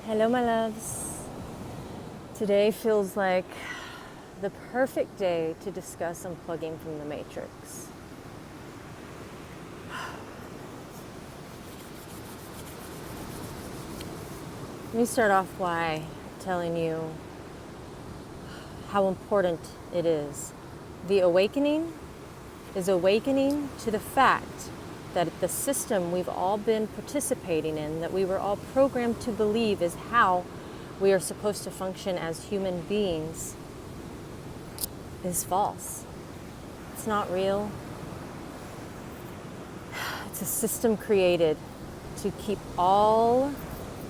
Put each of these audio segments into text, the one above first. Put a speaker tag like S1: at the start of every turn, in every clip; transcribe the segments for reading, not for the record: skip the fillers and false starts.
S1: Hello, my loves. Today feels like the perfect day to discuss unplugging from the Matrix. Let me start off by telling you how important it is. The awakening is awakening to the fact that the system we've all been participating in, that we were all programmed to believe is how we are supposed to function as human beings, is false. It's not real. It's a system created to keep all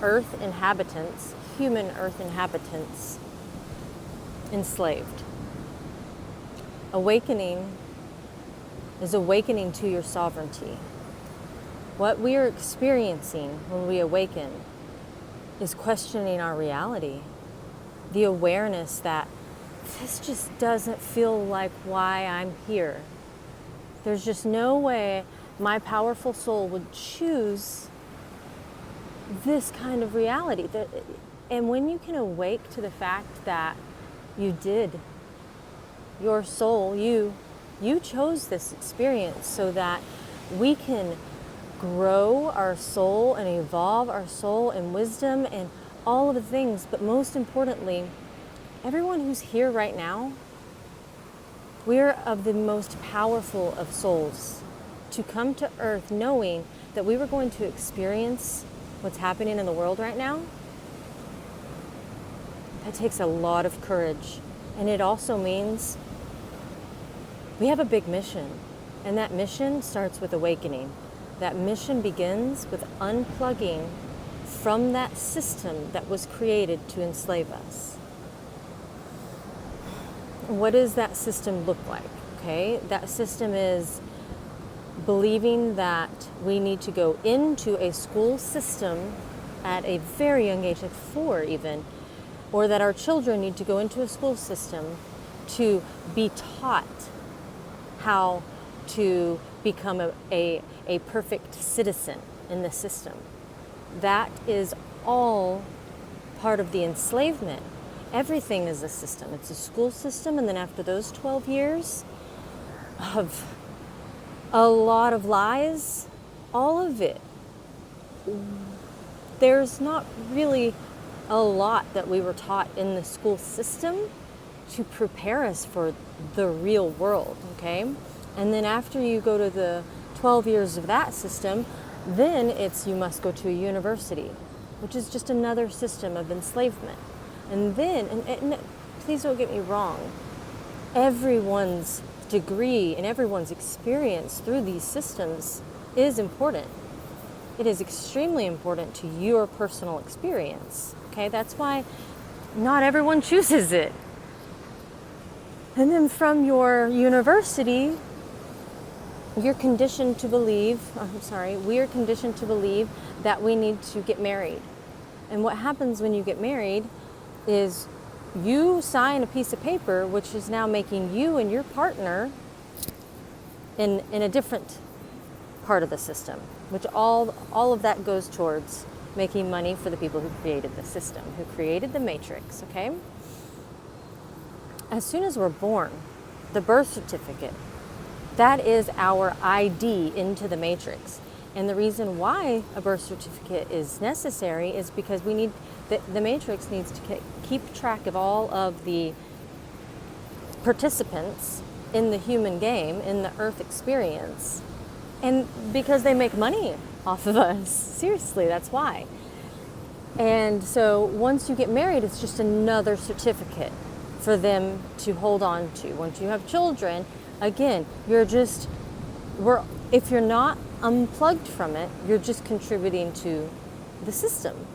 S1: Earth inhabitants, human Earth inhabitants, enslaved. Awakening is awakening to your sovereignty. What we are experiencing when we awaken is questioning our reality. The awareness that this just doesn't feel like why I'm here. There's just no way my powerful soul would choose this kind of reality. And when you can awake to the fact that you did, your soul, you chose this experience so that we can grow our soul and evolve our soul in wisdom and all of the things. But most importantly, everyone who's here right now, we're of the most powerful of souls to come to Earth knowing that we were going to experience what's happening in the world right now. That takes a lot of courage. And it also means we have a big mission, and that mission starts with awakening. That mission begins with unplugging from that system that was created to enslave us. What does that system look like? Okay, that system is believing that we need to go into a school system at a very young age, like 4 even, or that our children need to go into a school system to be taught how to become a perfect citizen in the system. That is all part of the enslavement. Everything is a system. It's a school system, and then after those 12 years of a lot of lies, all of it, there's not really a lot that we were taught in the school system to prepare us for the real world, okay? And then after you go to the 12 years of that system, then it's you must go to a university, which is just another system of enslavement. And then, and please don't get me wrong, everyone's degree and everyone's experience through these systems is important. It is extremely important to your personal experience, okay? That's why not everyone chooses it. And then from your university, we are conditioned to believe that we need to get married. And what happens when you get married is you sign a piece of paper which is now making you and your partner in a different part of the system, which all of that goes towards making money for the people who created the system, who created the Matrix, okay? As soon as we're born, the birth certificate, that is our ID into the Matrix. And the reason why a birth certificate is necessary is because we need the Matrix needs to keep track of all of the participants in the human game, in the Earth experience. And because they make money off of us. Seriously, that's why. And so once you get married, it's just another certificate for them to hold on to. Once you have children, again, if you're not unplugged from it, you're just contributing to the system.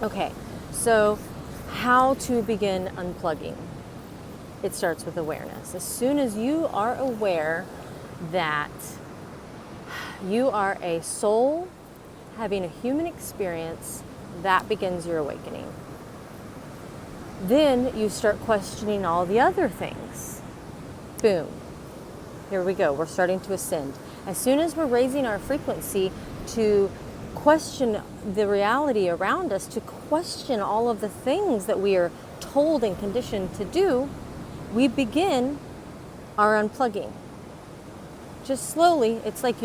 S1: Okay, so how to begin unplugging? It starts with awareness. As soon as you are aware that you are a soul having a human experience, that begins your awakening. Then you start questioning all the other things. Boom. Here we go. We're starting to ascend. As soon as we're raising our frequency to question the reality around us, to question all of the things that we are told and conditioned to do, we begin our unplugging. Just slowly. It's like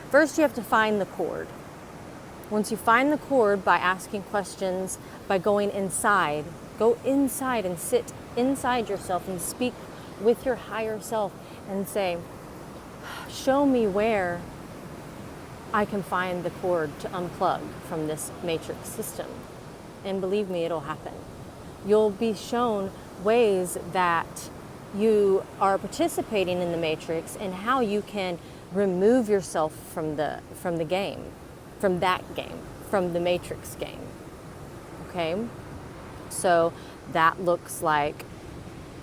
S1: first you have to find the cord. Once you find the cord by asking questions, by going inside, go inside and sit inside yourself and speak with your higher self and say, show me where I can find the cord to unplug from this matrix system. And believe me, it'll happen. You'll be shown ways that you are participating in the matrix and how you can remove yourself from the game, from that game, from the matrix game. Okay? So that looks like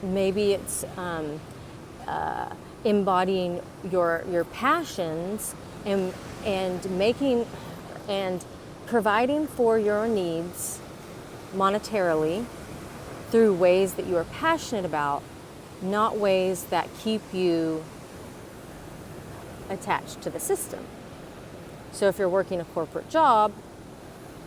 S1: maybe it's embodying your passions and making and providing for your needs monetarily through ways that you are passionate about, not ways that keep you attached to the system. So if you're working a corporate job,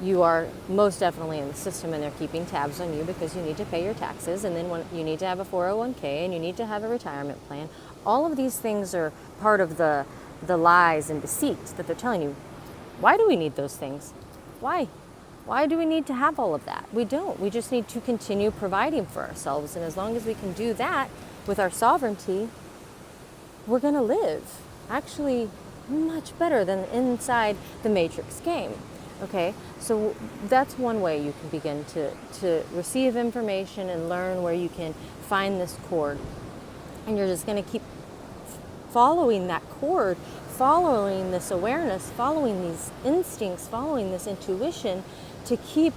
S1: you are most definitely in the system and they're keeping tabs on you because you need to pay your taxes, and then you need to have a 401k and you need to have a retirement plan. All of these things are part of the lies and deceits that they're telling you. Why do we need those things? Why? Why do we need to have all of that? We don't. We just need to continue providing for ourselves. And as long as we can do that with our sovereignty, we're going to live actually much better than inside the matrix game. Okay, so that's one way you can begin to receive information and learn where you can find this cord. And you're just going to keep following that cord, following this awareness, following these instincts, following this intuition, to keep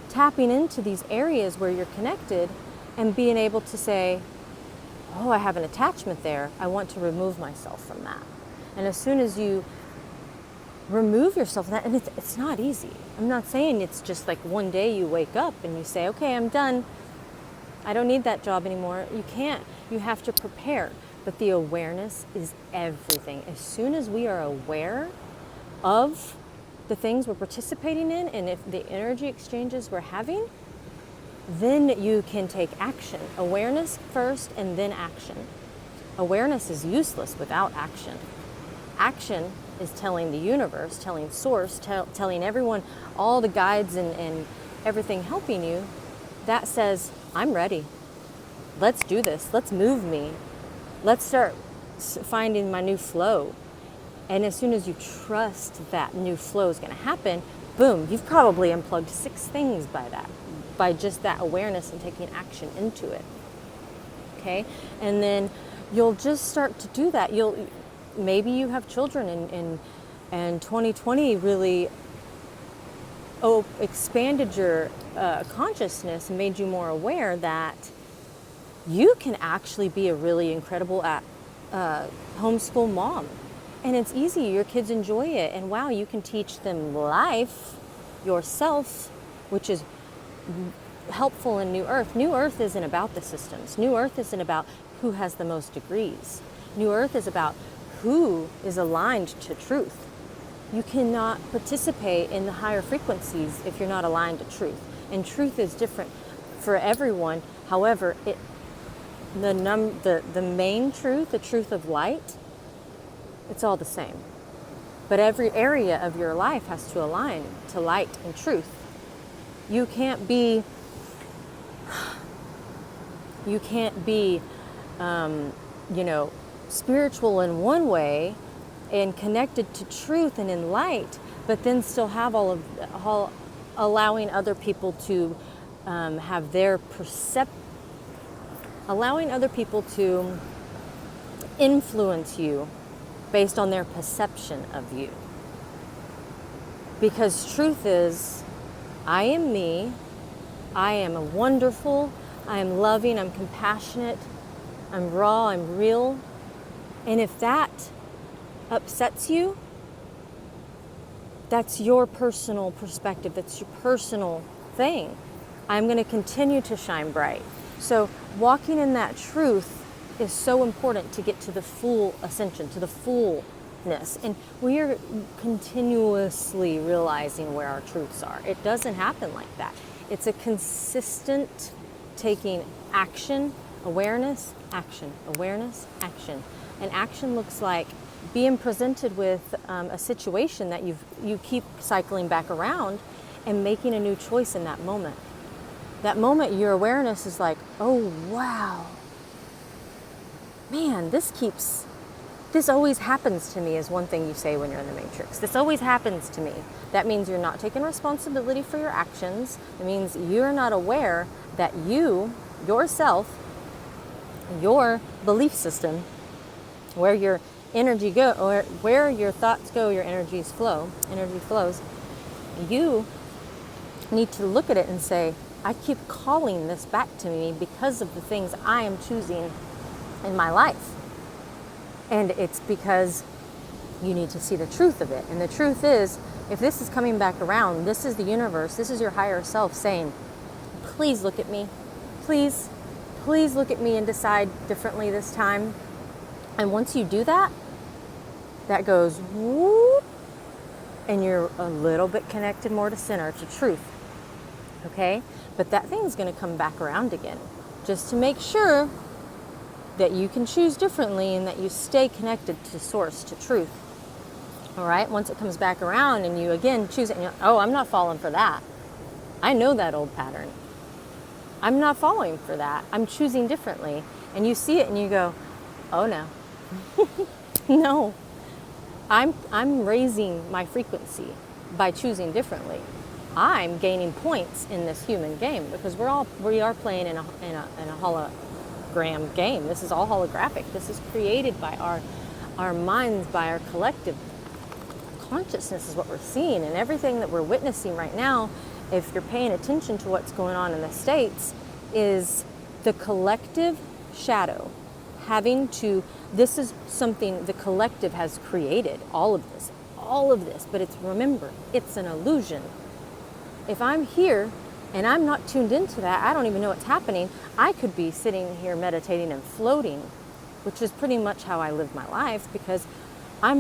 S1: tapping into these areas where you're connected and being able to say, oh, I have an attachment there. I want to remove myself from that. And as soon as you remove yourself from that, and it's not easy. I'm not saying it's just like one day you wake up and you say, okay, I'm done. I don't need that job anymore. You can't. You have to prepare. But the awareness is everything. As soon as we are aware of the things we're participating in and if the energy exchanges we're having, then you can take action. Awareness first and then action. Awareness is useless without action. Action is telling the universe, telling source, telling everyone, all the guides and everything helping you, that says, I'm ready. Let's do this. Let's move me. Let's start finding my new flow. And as soon as you trust that new flow is going to happen, boom, you've probably unplugged 6 things by just that awareness and taking action into it. Okay? And then you'll just start to do that. Maybe you have children and 2020 really expanded your consciousness and made you more aware that you can actually be a really incredible homeschool mom. And it's easy. Your kids enjoy it. And wow, you can teach them life yourself, which is helpful in New Earth. New Earth isn't about the systems. New Earth isn't about who has the most degrees. New Earth is about who is aligned to truth. You cannot participate in the higher frequencies if you're not aligned to truth. And truth is different for everyone. However, the main truth, the truth of light, it's all the same. But every area of your life has to align to light and truth. You can't be spiritual in one way and connected to truth and in light, but then still have allowing other people to have their allowing other people to influence you based on their perception of you. Because truth is, I am me, I am wonderful, I am loving, I'm compassionate, I'm raw, I'm real. And if that upsets you, that's your personal perspective, that's your personal thing. I'm going to continue to shine bright. So walking in that truth is so important to get to the full ascension, to the full truth-ness. And we are continuously realizing where our truths are. It doesn't happen like that. It's a consistent taking action, awareness, action, awareness, action. And action looks like being presented with a situation that you keep cycling back around and making a new choice in that moment. That moment, your awareness is like, oh, wow. Man, this always happens to me is one thing you say when you're in the Matrix. This always happens to me. That means you're not taking responsibility for your actions. It means you're not aware that you, yourself, your belief system, where your energy go, or where your thoughts go, your energy flows. You need to look at it and say, I keep calling this back to me because of the things I am choosing in my life. And it's because you need to see the truth of it. And the truth is, if this is coming back around, this is the universe, this is your higher self saying, please look at me. Please look at me and decide differently this time. And once you do that, that goes whoop, and you're a little bit connected more to center, to truth. Okay? But that thing's going to come back around again, just to make sure that you can choose differently and that you stay connected to source, to truth. All right? Once it comes back around and you again choose it, and oh, I'm not falling for that. I know that old pattern. I'm not falling for that. I'm choosing differently. And you see it and you go, oh no. No. I'm raising my frequency by choosing differently. I'm gaining points in this human game because we are playing in a hologram game. This is all holographic. This is created by our minds, by our collective consciousness is what we're seeing, and everything that we're witnessing right now, if you're paying attention to what's going on in the States, is the collective shadow this is something the collective has created, all of this, but remember, it's an illusion. If I'm here and I'm not tuned into that, I don't even know what's happening. I could be sitting here meditating and floating, which is pretty much how I live my life, because I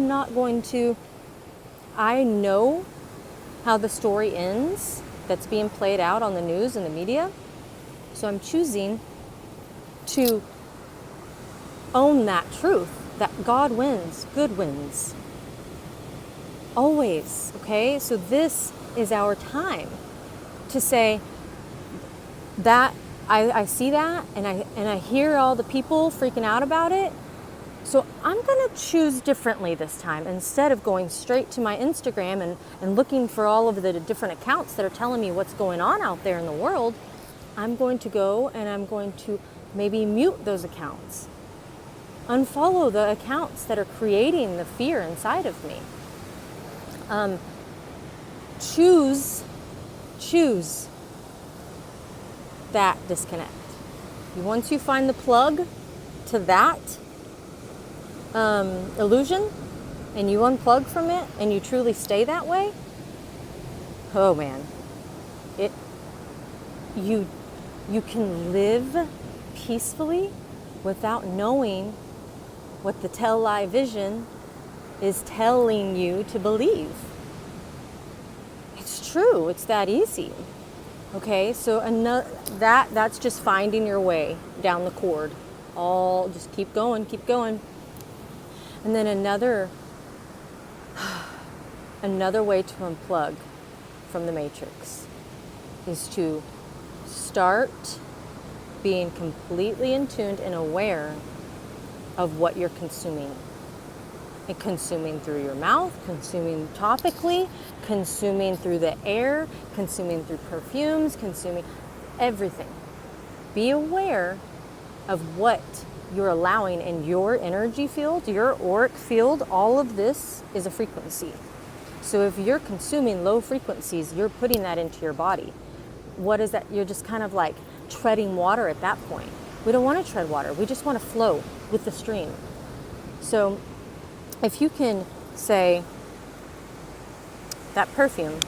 S1: know how the story ends that's being played out on the news and the media. So I'm choosing to own that truth, that God wins, good wins. Always, okay? So this is our time to say that I see that and I hear all the people freaking out about it. So I'm going to choose differently this time. Instead of going straight to my Instagram and looking for all of the different accounts that are telling me what's going on out there in the world, I'm going to go and I'm going to maybe mute those accounts. Unfollow the accounts that are creating the fear inside of me. Choose that disconnect. Once you find the plug to that illusion and you unplug from it and you truly stay that way, oh man, you can live peacefully without knowing what the tell-lie vision is telling you to believe. It's true. It's that easy. Okay, so that's just finding your way down the cord. Just keep going. And then another way to unplug from the Matrix is to start being completely in tune and aware of what you're consuming. And consuming through your mouth, consuming topically, consuming through the air, consuming through perfumes, consuming everything. Be aware of what you're allowing in your energy field, your auric field. All of this is a frequency. So if you're consuming low frequencies, you're putting that into your body. What is that? You're just kind of like treading water at that point. We don't want to tread water. We just want to flow with the stream. So if you can say, that perfume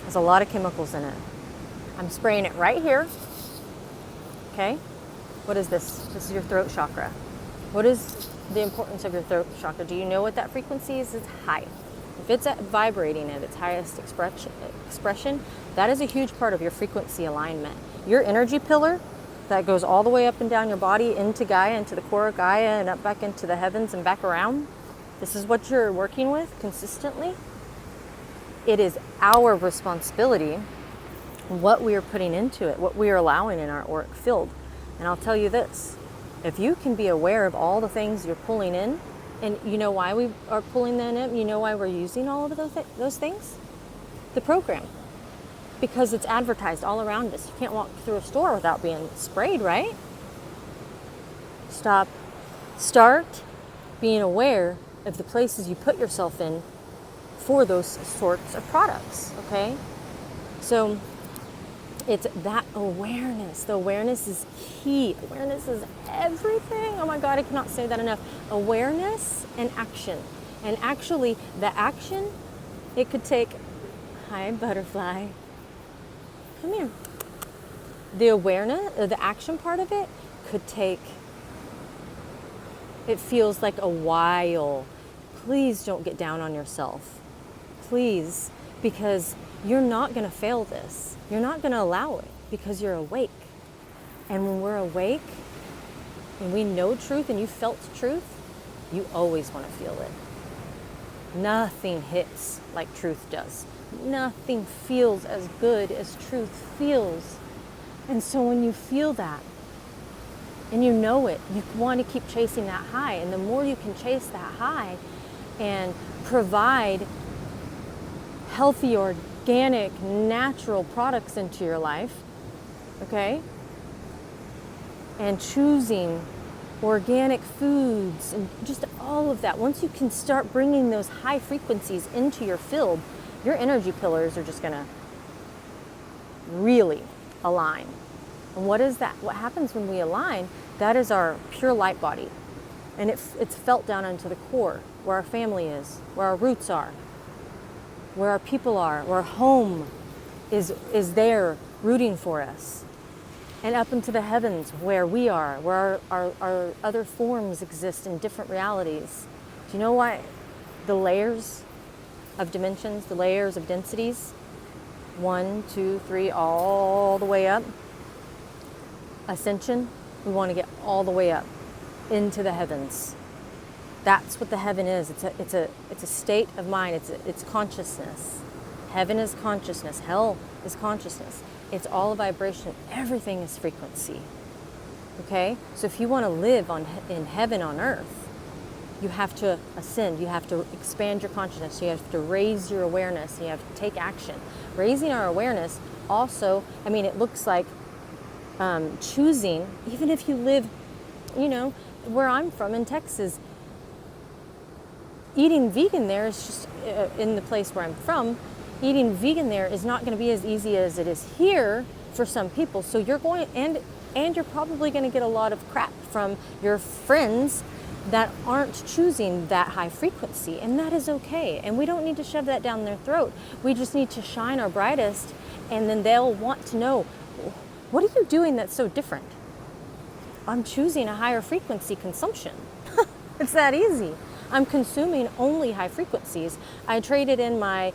S1: has a lot of chemicals in it. I'm spraying it right here. Okay? What is this? This is your throat chakra. What is the importance of your throat chakra. Do you know what that frequency is? It's high. If it's vibrating at its highest expression, that is a huge part of your frequency alignment. Your energy pillar that goes all the way up and down your body into Gaia, into the core of Gaia, and up back into the heavens and back around. This is what you're working with consistently. It is our responsibility what we are putting into it, what we are allowing in our auric field. And I'll tell you this, if you can be aware of all the things you're pulling in, and you know why we are pulling them in, you know why we're using all of those things? The program. Because it's advertised all around us. You can't walk through a store without being sprayed, right? Start being aware of the places you put yourself in for those sorts of products, okay? So it's that awareness. The awareness is key. Awareness is everything. Oh my God, I cannot say that enough. Awareness and action. And actually, the action, it could take, hi, butterfly. Come here. The awareness, or the action part of it could take, it feels like a while. Please don't get down on yourself. Please, because you're not going to fail this. You're not going to allow it because you're awake. And when we're awake and we know truth and you felt truth, you always want to feel it. Nothing hits like truth does. Nothing feels as good as truth feels. And so when you feel that and you know it, you want to keep chasing that high. And the more you can chase that high and provide healthy, organic, natural products into your life, okay? And choosing organic foods and just all of that. Once you can start bringing those high frequencies into your field, your energy pillars are just going to really align. And what is that? What happens when we align? That is our pure light body. And it's felt down into the core, where our family is, where our roots are, where our people are, where home is there rooting for us. And up into the heavens, where we are, where our other forms exist in different realities. Do you know why? The layers of dimensions, the layers of densities, 1, 2, 3, all the way up. Ascension, we want to get all the way up into the heavens. That's what the heaven is. It's a state of mind. It's consciousness. Heaven is consciousness. Hell is consciousness. It's all a vibration. Everything is frequency. Okay? So if you want to live in heaven on earth, you have to ascend. You have to expand your consciousness. You have to raise your awareness. You have to take action. Raising our awareness also, it looks like choosing, even if you live, where I'm from in Texas, eating vegan there is just, in the place where I'm from, eating vegan there is not going to be as easy as it is here for some people. So you're going, and you're probably going to get a lot of crap from your friends that aren't choosing that high frequency, and that is okay. And we don't need to shove that down their throat. We just need to shine our brightest, and then they'll want to know, what are you doing that's so different? I'm choosing a higher frequency consumption. It's that easy. I'm consuming only high frequencies. I traded in my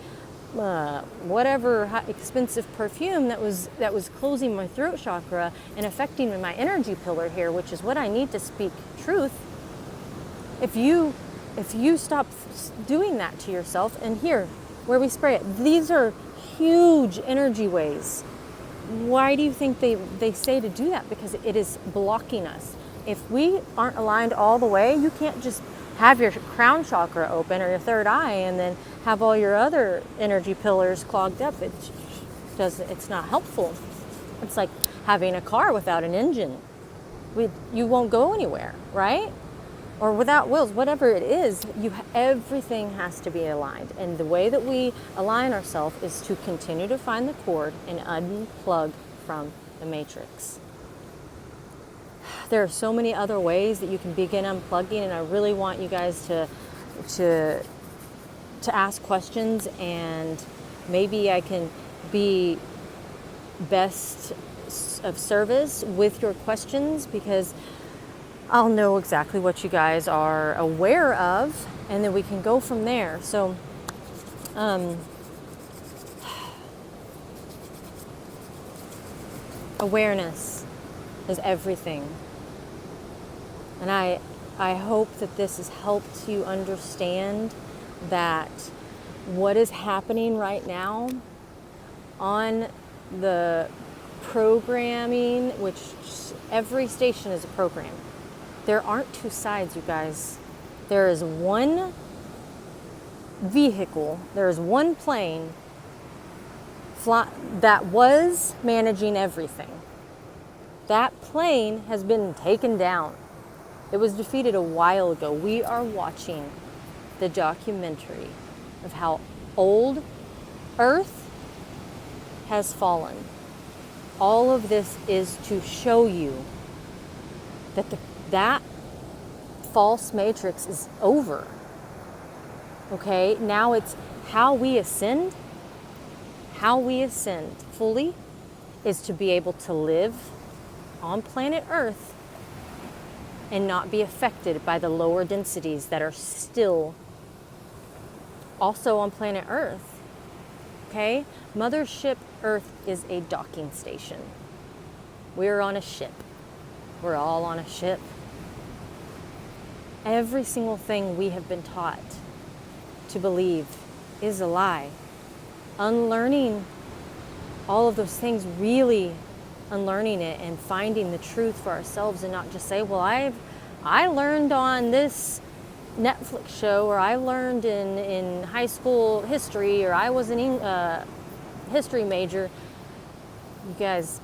S1: whatever expensive perfume that was closing my throat chakra and affecting my energy pillar here, which is what I need to speak truth. If you stop doing that to yourself, and here, where we spray it, these are huge energy waves. Why do you think they say to do that? Because it is blocking us. If we aren't aligned all the way, you can't just have your crown chakra open or your third eye and then have all your other energy pillars clogged up. It's not helpful. It's like having a car without an engine. You won't go anywhere, right? Or without wheels, whatever it is, everything has to be aligned. And the way that we align ourselves is to continue to find the cord and unplug from the matrix. There are so many other ways that you can begin unplugging, and I really want you guys to ask questions, and maybe I can be best of service with your questions, because I'll know exactly what you guys are aware of, and then we can go from there. So, awareness is everything. And I hope that this has helped you understand that what is happening right now on the programming, which every station is a program. There aren't two sides, you guys. There is one vehicle, there is one plane that was managing everything. That plane has been taken down. It was defeated a while ago. We are watching the documentary of how old Earth has fallen. All of this is to show you that that false matrix is over. Okay, now it's how we ascend. How we ascend fully is to be able to live on planet Earth and not be affected by the lower densities that are still also on planet Earth. Okay? Mothership Earth is a docking station. We're on a ship. We're all on a ship. Every single thing we have been taught to believe is a lie. Unlearning all of those things, really unlearning it and finding the truth for ourselves, and not just say, well, I learned on this Netflix show, or I learned in high school history, or I was an history major. You guys,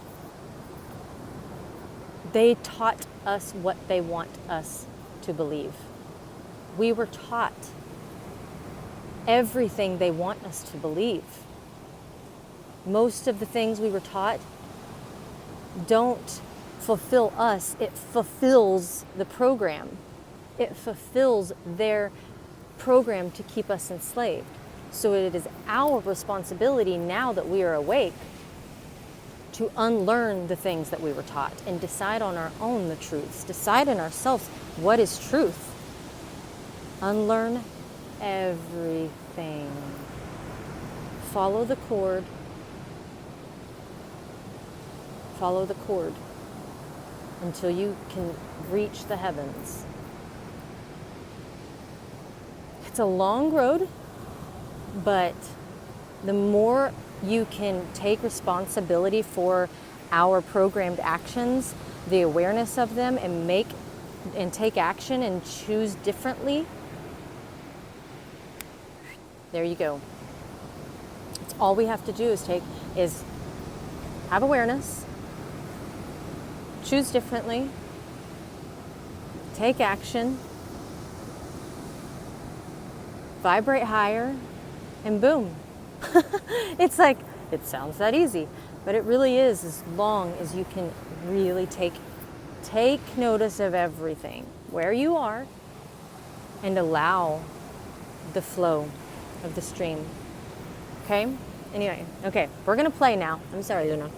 S1: they taught us what they want us to believe. We were taught everything they want us to believe. Most of the things we were taught don't fulfill us. It fulfills the program. It fulfills their program to keep us enslaved. So it is our responsibility, now that we are awake, to unlearn the things that we were taught and decide on our own the truths. Decide in ourselves what is truth. Unlearn everything. Follow the cord. Follow the cord until you can reach the heavens. It's a long road, but the more you can take responsibility for our programmed actions, the awareness of them, and take action and choose differently, there you go. It's all we have to do is have awareness, choose differently, take action, vibrate higher, and boom. It's like, it sounds that easy, but it really is, as long as you can really take notice of everything, where you are, and allow the flow of the stream. Okay? Anyway, okay, we're gonna play now. I'm sorry, Luna.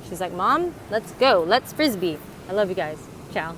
S1: She's like, Mom, let's go. Let's frisbee. I love you guys. Ciao.